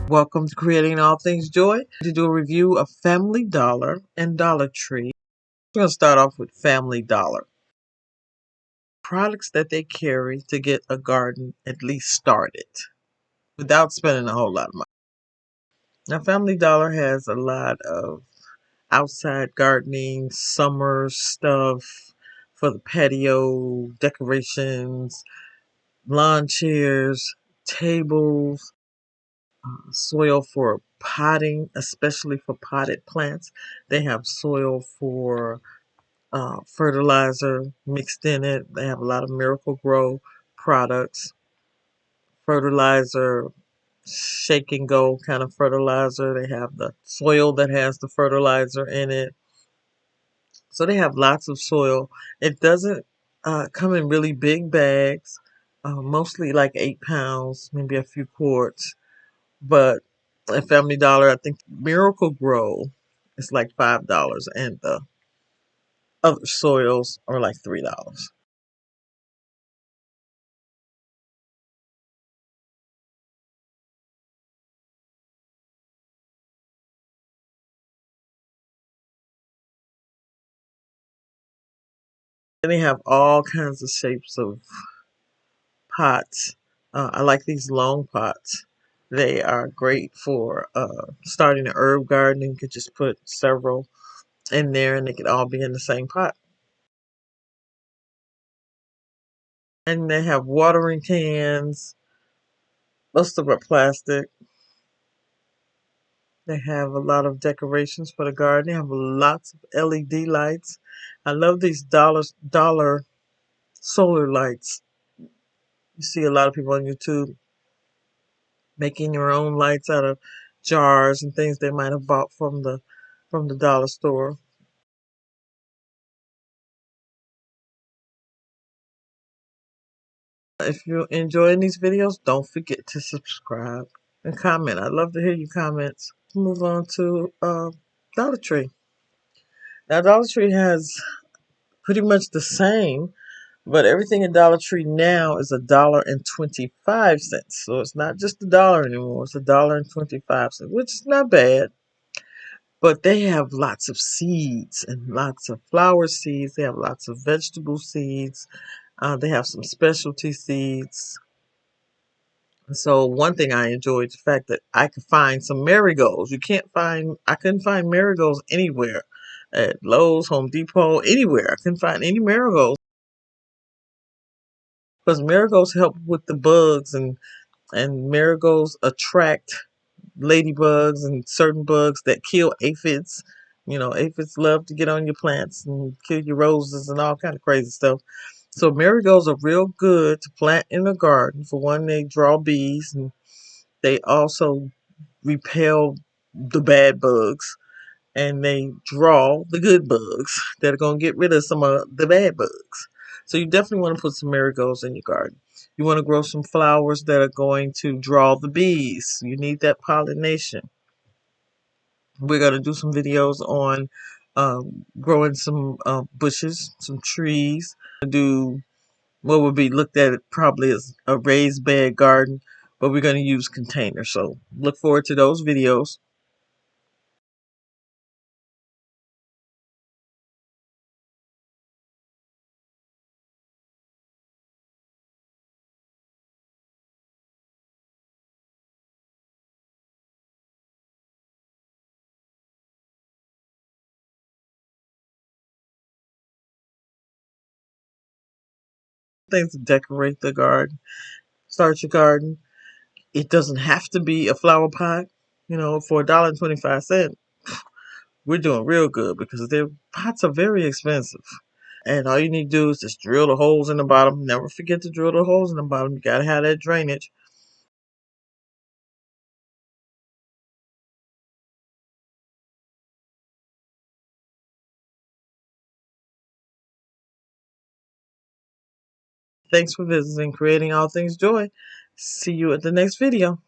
Welcome to Creating All Things Joy. To do a review of Family Dollar and Dollar Tree. We're going to start off with Family Dollar. Products that they carry to get a garden at least started without spending a whole lot of money. Now, Family Dollar has a lot of outside gardening, summer stuff for the patio, decorations, lawn chairs, tables, soil for potting, especially for potted plants. They have soil for fertilizer mixed in it. They have a lot of Miracle Grow products, fertilizer, shake and go kind of fertilizer. They have the soil that has the fertilizer in it. So they have lots of soil. It doesn't come in really big bags, mostly like 8 pounds, maybe a few quarts. But at Family Dollar, I think Miracle Grow is like $5, and the other soils are like $3. And they have all kinds of shapes of pots. I like these long pots. They are great for starting an herb garden. You could just put several in there and they could all be in the same pot. And they have watering cans. Most of them are plastic. They have a lot of decorations for the garden. They have lots of LED lights. I love these dollar solar lights. You see a lot of people on YouTube making your own lights out of jars and things they might have bought from the dollar store. If you're enjoying these videos, don't forget to subscribe and comment. I'd love to hear your comments. Move on to Dollar Tree. Now, Dollar Tree has pretty much the same, but everything at Dollar Tree now is $1.25. So it's not just $1 anymore. It's $1.25, which is not bad. But they have lots of seeds and lots of flower seeds. They have lots of vegetable seeds. They have some specialty seeds. So one thing I enjoyed is the fact that I could find some marigolds. I couldn't find marigolds anywhere. At Lowe's, Home Depot, anywhere. I couldn't find any marigolds. Because marigolds help with the bugs, and marigolds attract ladybugs and certain bugs that kill aphids. You know, aphids love to get on your plants and kill your roses and all kind of crazy stuff. So marigolds are real good to plant in a garden. For one, they draw bees, and they also repel the bad bugs, and they draw the good bugs that are going to get rid of some of the bad bugs. So you definitely want to put some marigolds in your garden. You want to grow some flowers that are going to draw the bees. You need that pollination. We're going to do some videos on growing some bushes, some trees. Do what would be looked at probably as a raised bed garden, but we're going to use containers. So look forward to those videos. Things to decorate the garden, start your garden. It doesn't have to be a flower pot. You know, for $1.25, we're doing real good because their pots are very expensive. And all you need to do is just drill the holes in the bottom. Never forget to drill the holes in the bottom. You gotta have that drainage. Thanks for visiting Creating All Things Joy. See you at the next video.